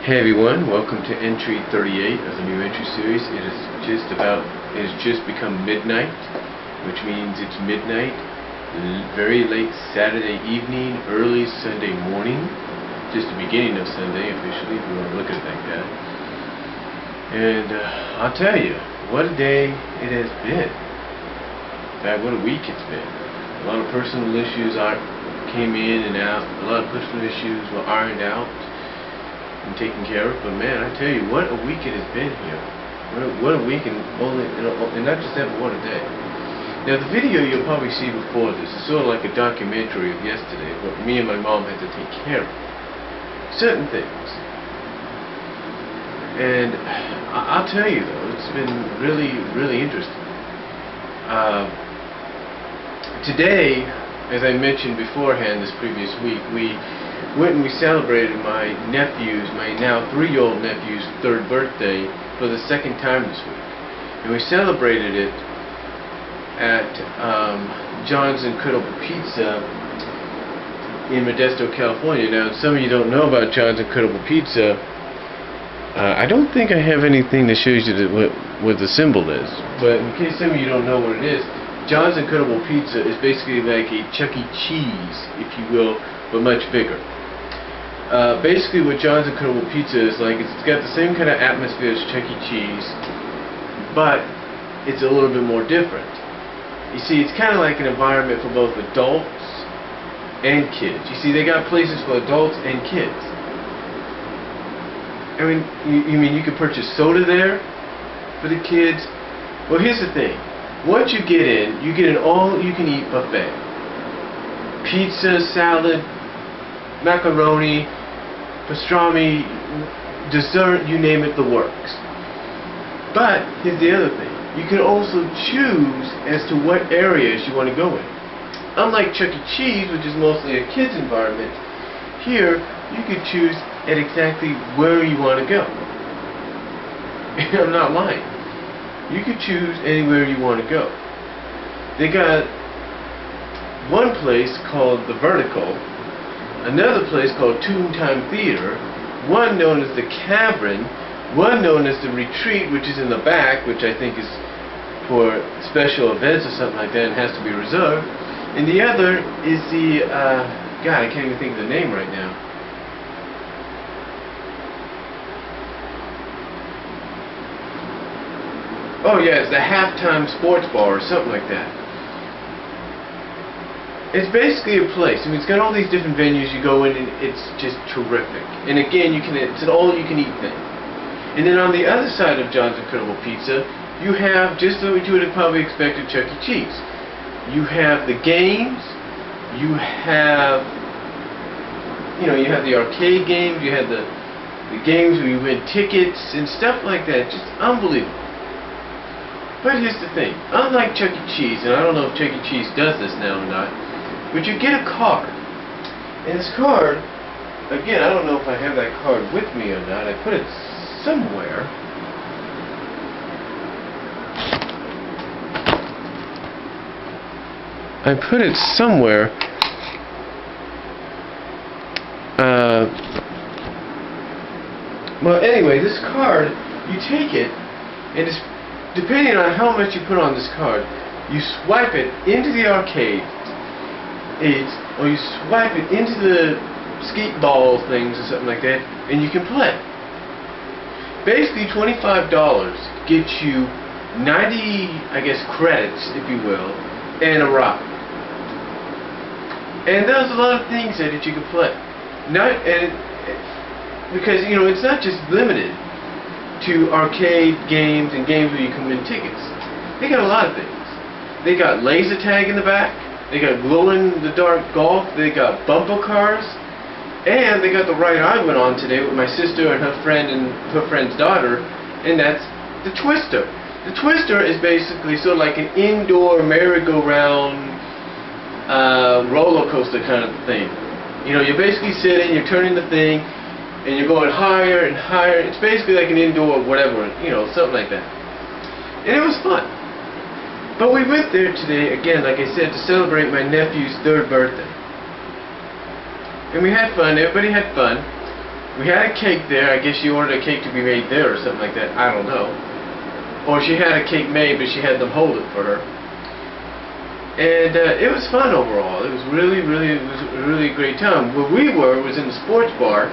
Hey everyone, welcome to entry 38 of the new entry series. It has just become midnight, which means it's midnight, very late Saturday evening, early Sunday morning, just the beginning of Sunday officially, if you want to look at it like that. And I'll tell you, what a day it has been. In fact, what a week it's been. A lot of personal issues came in and out, a lot of personal issues were ironed out and taken care of, but man, I tell you, what a week it has been here. What a week, and not just that, but what a day. Now, the video you'll probably see before this is sort of like a documentary of yesterday, what me and my mom had to take care of. Certain things. And I'll tell you, though, it's been really, really interesting. Today, as I mentioned beforehand this previous week, we went and we celebrated my now 3-year-old nephew's 3rd birthday for the 2nd time this week. And we celebrated it at John's Incredible Pizza in Modesto, California. Now, some of you don't know about John's Incredible Pizza. I don't think I have anything that shows you what the symbol is. But in case some of you don't know what it is, John's Incredible Pizza is basically like a Chuck E. Cheese, if you will, but much bigger. Basically what John's Incredible Pizza is like, it's got the same kind of atmosphere as Chuck E. Cheese, but it's a little bit more different. You see, it's kind of like an environment for both adults and kids. You see, they got places for adults and kids. I mean, you mean you could purchase soda there for the kids? Well, here's the thing. Once you get an all-you-can-eat buffet. Pizza, salad, macaroni, pastrami, dessert, you name it, the works. But here's the other thing. You can also choose as to what areas you want to go in. Unlike Chuck E. Cheese, which is mostly a kid's environment, here you could choose at exactly where you want to go. And I'm not lying. You could choose anywhere you want to go. They got one place called The Vertical, another place called Toontown Theater, one known as The Cavern, one known as The Retreat, which is in the back, which I think is for special events or something like that and has to be reserved, and the other is the, God, I can't even think of the name right now. Oh yeah, it's the Halftime Sports Bar or something like that. It's basically a place. I mean, it's got all these different venues you go in, and it's just terrific. And again, it's an all-you-can-eat thing. And then on the other side of John's Incredible Pizza, you have just what you would have probably expected, Chuck E. Cheese. You have the games. You have the arcade games. You have the games where you win tickets and stuff like that. Just unbelievable. But here's the thing. Unlike Chuck E. Cheese, and I don't know if Chuck E. Cheese does this now or not, but you get a card. And this card, again, I don't know if I have that card with me or not. I put it somewhere. Well, anyway, this card, you take it, and it's depending on how much you put on this card, you swipe it into the arcade, or you swipe it into the skate ball things or something like that, and you can play. Basically, $25 gets you 90, I guess, credits, if you will, and a ride. And there's a lot of things that you can play. Because, it's not just limited to arcade games and games where you can win tickets. They got a lot of things. They got laser tag in the back. They got glow-in-the-dark golf. They got bumper cars. And they got the ride I went on today with my sister and her friend and her friend's daughter, and that's the Twister. The Twister is basically sort of like an indoor merry-go-round roller coaster kind of thing. You're basically sitting, you're turning the thing, and you're going higher and higher. It's basically like an indoor whatever, something like that. And it was fun. But we went there today, again, like I said, to celebrate my nephew's 3rd birthday. And we had fun. Everybody had fun. We had a cake there. I guess she ordered a cake to be made there or something like that. I don't know. Or she had a cake made, but she had them hold it for her. And it was fun overall. It was really a great time. Where we were was in the sports bar.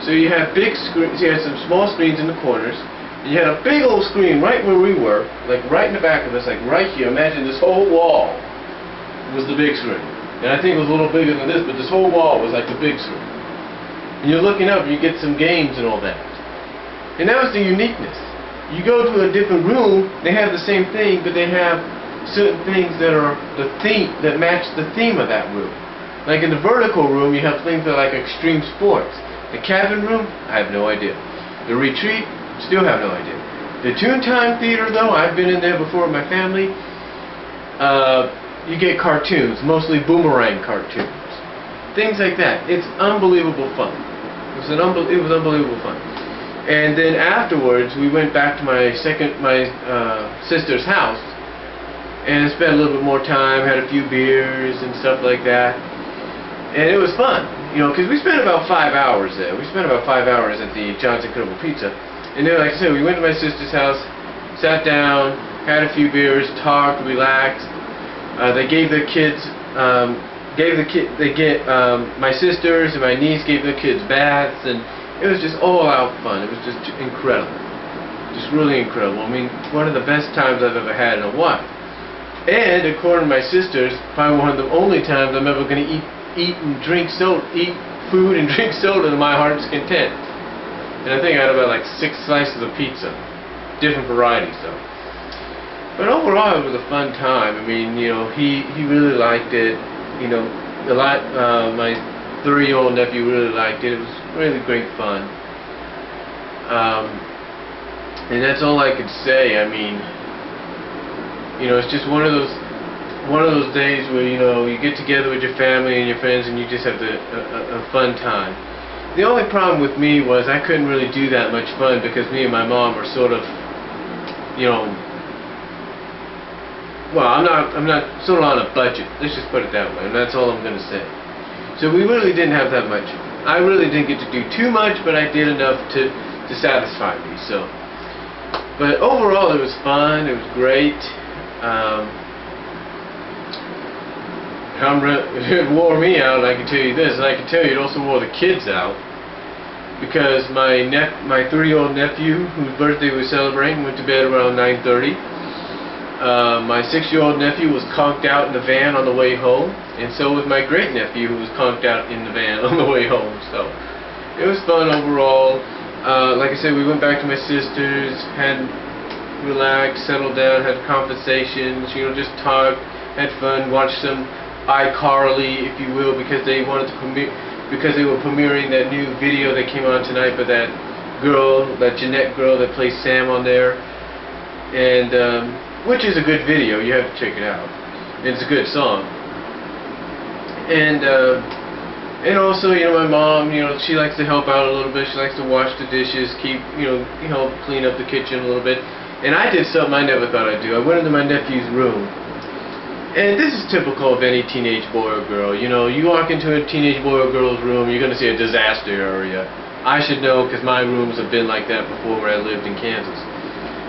So you had big screens. You had some small screens in the corners. And you had a big old screen right where we were, like right in the back of us, like right here. Imagine this whole wall was the big screen. And I think it was a little bigger than this, but this whole wall was like the big screen. And you're looking up and you get some games and all that. And that was the uniqueness. You go to a different room, they have the same thing, but they have certain things that are the theme, that match the theme of that room. Like in the vertical room, you have things that are like extreme sports. The cabin room, I have no idea. The retreat, still have no idea. The Toontime Theater, though, I've been in there before with my family. You get cartoons, mostly Boomerang cartoons. Things like that. It's unbelievable fun. It was unbelievable fun. And then afterwards, we went back to my sister's house and spent a little bit more time, had a few beers and stuff like that. And it was fun, you know, because we spent about 5 hours there. We spent about 5 hours at the John's Incredible Pizza. And then, like I said, we went to my sister's house, sat down, had a few beers, talked, relaxed. They gave their kids, my sisters and my niece gave their kids baths, and it was just all out fun. It was just incredible. Just really incredible. I mean, one of the best times I've ever had in a while. And according to my sisters, probably one of the only times I'm ever going to eat food and drink soda to my heart's content. And I think I had about like 6 slices of pizza. Different varieties though. But overall it was a fun time. I mean, you know, he really liked it. You know, my 3-year-old nephew really liked it. It was really great fun. And that's all I could say. I mean, you know, it's just one of those days where, you know, you get together with your family and your friends and you just have a fun time. The only problem with me was I couldn't really do that much fun because me and my mom are sort of, you know, well, I'm not sort of on a budget. Let's just put it that way, and that's all I'm going to say. So we really didn't have that much. I really didn't get to do too much, but I did enough to satisfy me. So, but overall, it was fun. It was great. It wore me out. I can tell you this, and I can tell you it also wore the kids out. Because my 3-year-old nephew, whose birthday we were celebrating, went to bed around 9:30. My 6-year-old nephew was conked out in the van on the way home, and so was my great nephew, who was conked out in the van on the way home. So it was fun overall. Like I said, we went back to my sister's, had relaxed, settled down, had conversations, you know, just talked, had fun, watched some iCarly, if you will, because they wanted to because they were premiering that new video that came on tonight by that girl, that Jeanette girl that plays Sam on there, and which is a good video. You have to check it out. It's a good song. And also, you know, my mom, you know, she likes to help out a little bit. She likes to wash the dishes, help clean up the kitchen a little bit. And I did something I never thought I'd do. I went into my nephew's room. And this is typical of any teenage boy or girl. You know, you walk into a teenage boy or girl's room, you're going to see a disaster area. I should know because my rooms have been like that before where I lived in Kansas.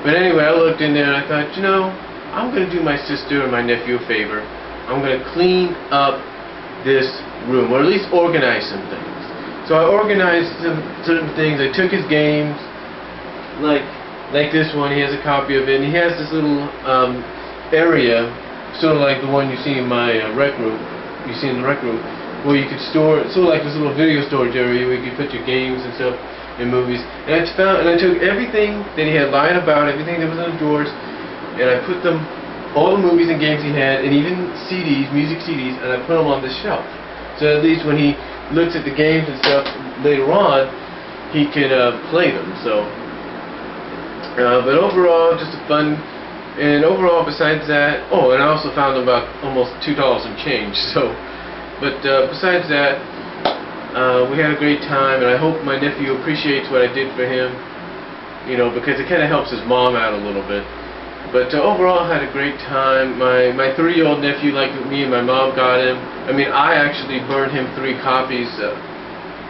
But anyway, I looked in there and I thought, you know, I'm going to do my sister and my nephew a favor. I'm going to clean up this room, or at least organize some things. So I organized some certain things. I took his games, like this one. He has a copy of it, and he has this little area, sort of like the one you see in my rec room. You see in the rec room, where you could store, sort of like this little video storage area where you could put your games and stuff in movies. And I took everything that he had lying about, everything that was in the drawers, and I put them, all the movies and games he had, and even CDs, music CDs, and I put them on this shelf. So at least when he looks at the games and stuff later on, he can play them. So, but overall, just a fun. And overall, besides that, oh, and I also found about almost $2 and change. So, but besides that, we had a great time, and I hope my nephew appreciates what I did for him. You know, because it kind of helps his mom out a little bit. But overall, I had a great time. My 3-year-old nephew, like me and my mom got him. I mean, I actually burned him 3 copies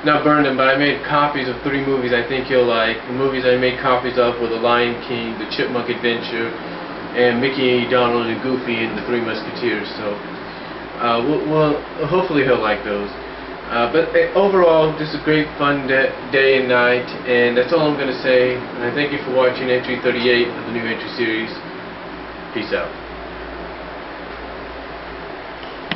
not burned them, but I made copies of 3 movies I think he'll like. The movies I made copies of were The Lion King, The Chipmunk Adventure, and Mickey, Donald, and Goofy and The Three Musketeers. So hopefully he'll like those. But overall, this is a great fun day and night, and that's all I'm going to say. And I thank you for watching entry 38 of the new entry series. Peace out.